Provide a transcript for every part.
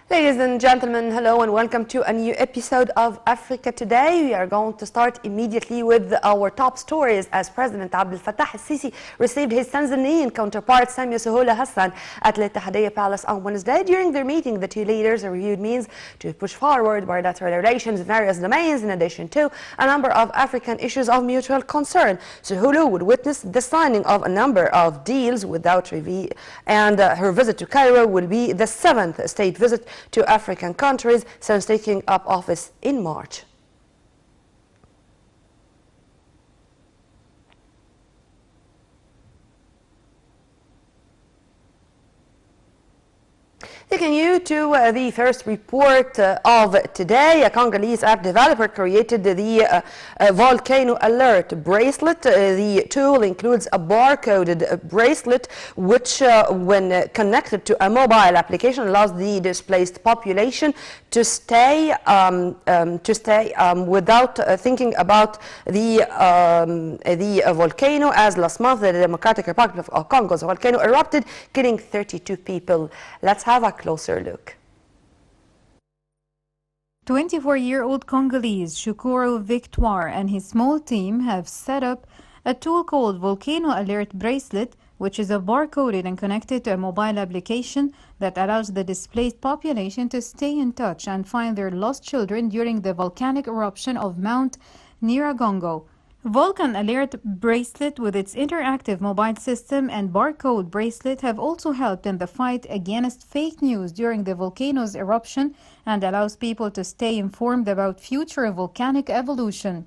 Ladies and gentlemen, hello and welcome to a new episode of Africa Today. We are going to start immediately with our top stories as President Abdel Fattah al-Sisi received his Tanzanian counterpart Samia Suluhu Hassan at the Ittihadiyya Palace on Wednesday. During their meeting, the two leaders reviewed means to push forward bilateral relations in various domains, in addition to a number of African issues of mutual concern. Suluhu would witness the signing of a number of deals without review, and her visit to Cairo will be the 7th state visit to African countries since taking up office in March. Taking you to the first report of today, a Congolese app developer created the Volcano Alert Bracelet. The tool includes a barcoded bracelet which, when connected to a mobile application, allows the displaced population to stay without thinking about the volcano, as last month the Democratic Republic of Congo's volcano erupted, killing 32 people. Let's have a closer look. 24-year-old Congolese Shukuru Victoire and his small team have set up a tool called Volcano Alert Bracelet, which is a barcoded and connected to a mobile application that allows the displaced population to stay in touch and find their lost children during the volcanic eruption of Mount Nyiragongo. Volcan Alert Bracelet with its interactive mobile system and barcode bracelet have also helped in the fight against fake news during the volcano's eruption and allows people to stay informed about future volcanic evolution.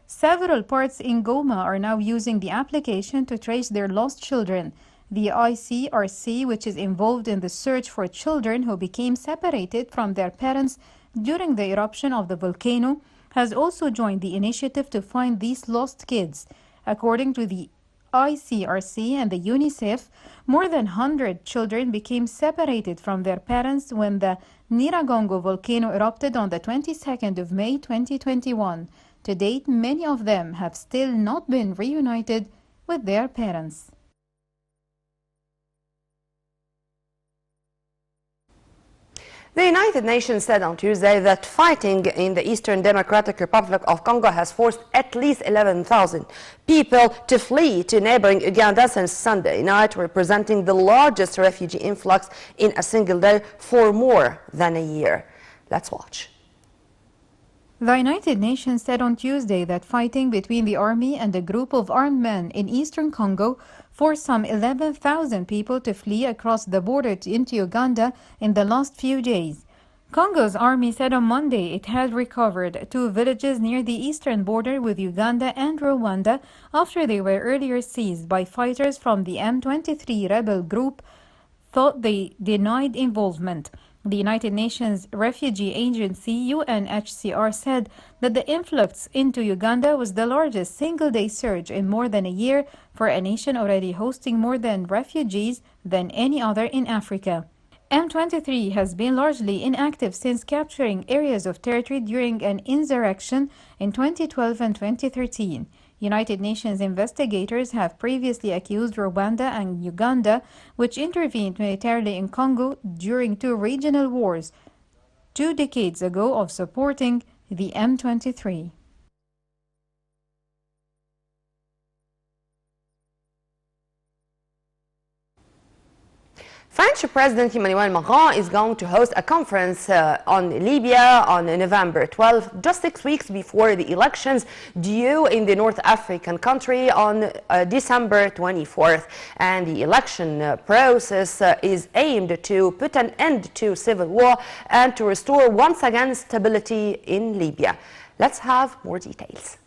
Several parts in Goma are now using the application to trace their lost children. The ICRC, which is involved in the search for children who became separated from their parents during the eruption of the volcano, has also joined the initiative to find these lost kids. According to the ICRC and the UNICEF, more than 100 children became separated from their parents when the Nyiragongo volcano erupted on the 22nd of May 2021. To date, many of them have still not been reunited with their parents. The United Nations said on Tuesday that fighting in the Eastern Democratic Republic of Congo has forced at least 11,000 people to flee to neighboring Uganda since Sunday night, representing the largest refugee influx in a single day for more than a year. Let's watch. The United Nations said on Tuesday that fighting between the army and a group of armed men in eastern Congo forced some 11,000 people to flee across the border into Uganda in the last few days. Congo's army said on Monday it had recovered 2 villages near the eastern border with Uganda and Rwanda after they were earlier seized by fighters from the M23 rebel group thought they denied involvement. The United Nations Refugee Agency UNHCR said that the influx into Uganda was the largest single-day surge in more than a year for a nation already hosting more than refugees than any other in Africa. M23 has been largely inactive since capturing areas of territory during an insurrection in 2012 and 2013. United Nations investigators have previously accused Rwanda and Uganda, which intervened militarily in Congo during 2 regional wars 2 decades ago, of supporting the M23. French President Emmanuel Macron is going to host a conference on Libya on November 12, just 6 weeks before the elections due in the North African country on December 24th. And the election process is aimed to put an end to civil war and to restore once again stability in Libya. Let's have more details.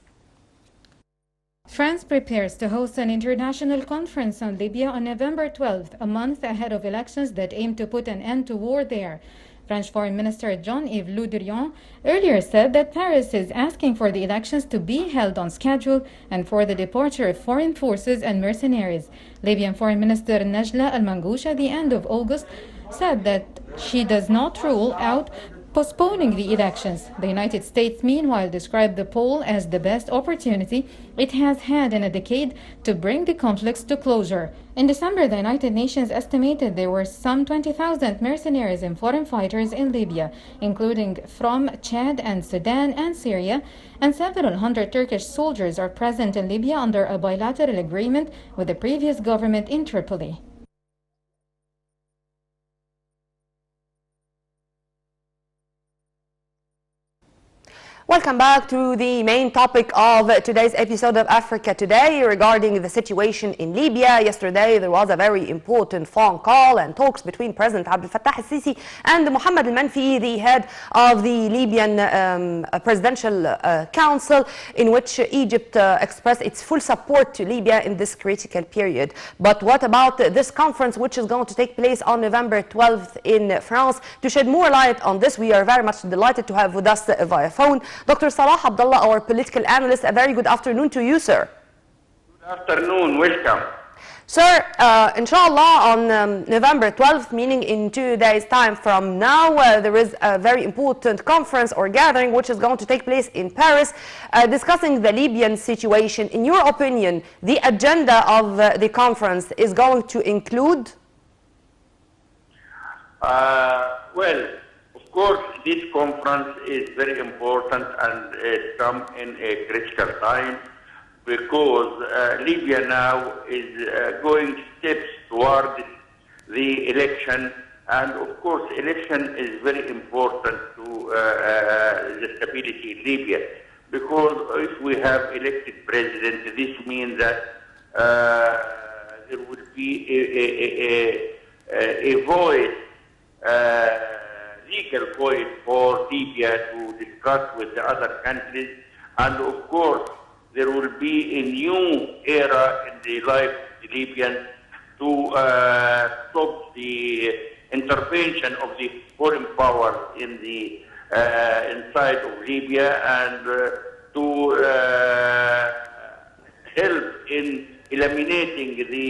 France prepares to host an international conference on Libya on November 12th, a month ahead of elections that aim to put an end to war there. French Foreign Minister Jean-Yves Le Drian earlier said that Paris is asking for the elections to be held on schedule and for the departure of foreign forces and mercenaries. Libyan Foreign Minister Najla Al-Mangoush at the end of August said that she does not rule out postponing the elections. The United States, meanwhile, described the poll as the best opportunity it has had in a decade to bring the conflicts to closure. In December, the United Nations estimated there were some 20,000 mercenaries and foreign fighters in Libya, including from Chad and Sudan and Syria, and several hundred Turkish soldiers are present in Libya under a bilateral agreement with the previous government in Tripoli. Welcome back to the main topic of today's episode of Africa Today regarding the situation in Libya. Yesterday there was a very important phone call and talks between President Abdel Fattah al-Sisi and Mohammed al-Manfi, the head of the Libyan Presidential Council, in which Egypt expressed its full support to Libya in this critical period. But what about this conference, which is going to take place on November 12th in France? To shed more light on this, we are very much delighted to have with us via phone Dr. Salah Abdullah, our political analyst. A very good afternoon to you, sir. Good afternoon. Welcome. Sir, inshallah, on November 12th, meaning in 2 days' time from now, there is a very important conference or gathering which is going to take place in Paris, discussing the Libyan situation. In your opinion, the agenda of the conference is going to include? Well, of course, this conference is very important and it comes in a critical time because Libya now is going steps toward the election, and of course election is very important to the stability in Libya, because if we have elected president, this means that there will be a voice, legal voice for Libya to discuss with the other countries, and of course there will be a new era in the life of the Libyans to stop the intervention of the foreign powers in the inside of Libya, and to help in eliminating the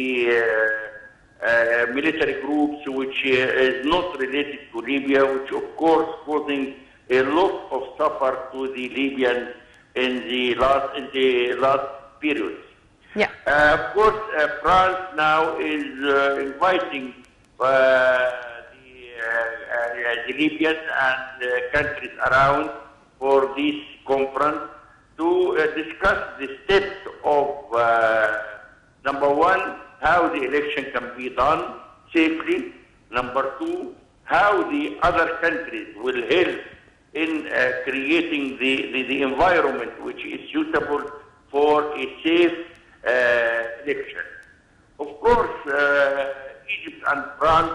military groups which is not related to Libya, which of course causing a lot of suffer to the Libyans in the last periods. Yeah. Of course, France now is inviting the Libyans and countries around for this conference to discuss the steps of number one, how the election can be done safely. Number two, how the other countries will help in creating the environment which is suitable for a safe election. Of course, Egypt and France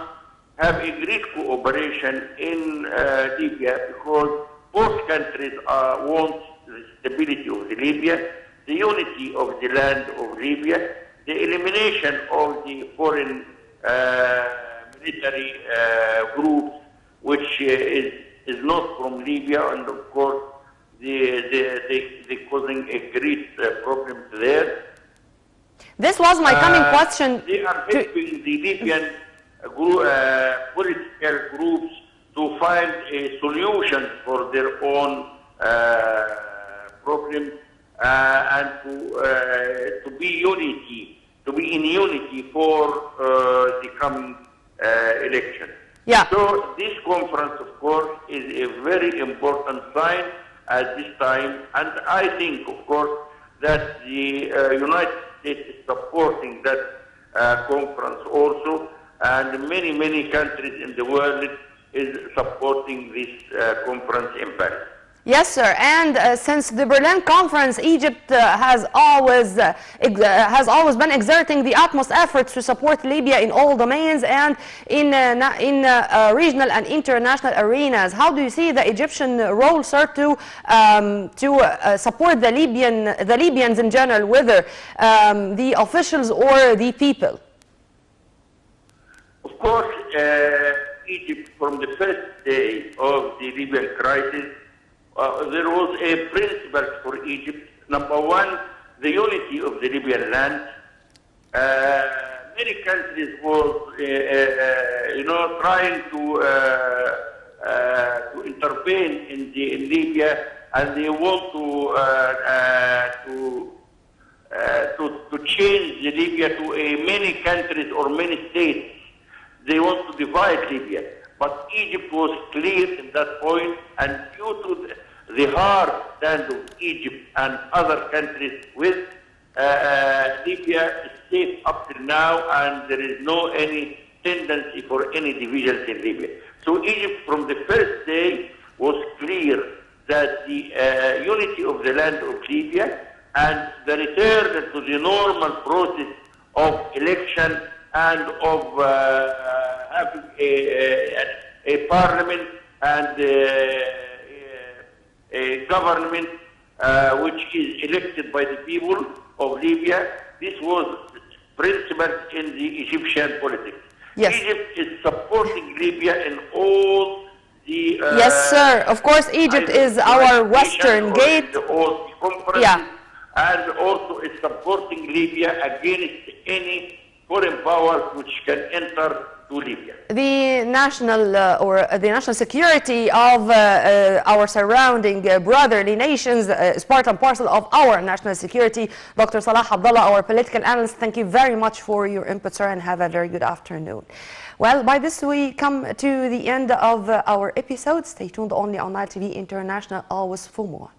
have a great cooperation in Libya, because both countries want the stability of Libya, the unity of the land of Libya, the elimination of the foreign military groups, which is not from Libya, and of course they causing a great problem there. This was my coming question. They are helping the Libyan political groups to find a solution for their own problem, and to be in unity for the coming election. Yeah. So this conference, of course, is a very important sign at this time, and I think, of course, that the United States is supporting that conference also, and many countries in the world is supporting this conference in Paris. Yes, sir. And since the Berlin Conference, Egypt has always been exerting the utmost efforts to support Libya in all domains and in regional and international arenas. How do you see the Egyptian role, sir, to support the Libyans in general, whether the officials or the people? Of course, Egypt, from the first day of the Libyan crisis, there was a principle for Egypt. Number one, the unity of the Libyan land. Many countries were, trying to intervene in Libya, and they want to change Libya to many countries or many states. They want to divide Libya. But Egypt was clear in that point, and due to the hard stand of Egypt and other countries with Libya is safe up till now, and there is no any tendency for any divisions in Libya. So Egypt from the first day was clear that the unity of the land of Libya and the return to the normal process of election and of having a parliament and a government which is elected by the people of Libya. This was principle in the Egyptian politics. Yes. Egypt is supporting Libya in all the... yes, sir. Of course, Egypt is our western gate. All the conferences, and also is supporting Libya against any foreign powers which can enter to Libya. The national the national security of our surrounding brotherly nations is part and parcel of our national security. Dr. Salah Abdullah, our political analyst, thank you very much for your input, sir, and have a very good afternoon. Well, by this we come to the end of our episode. Stay tuned only on Nile TV International, always for more.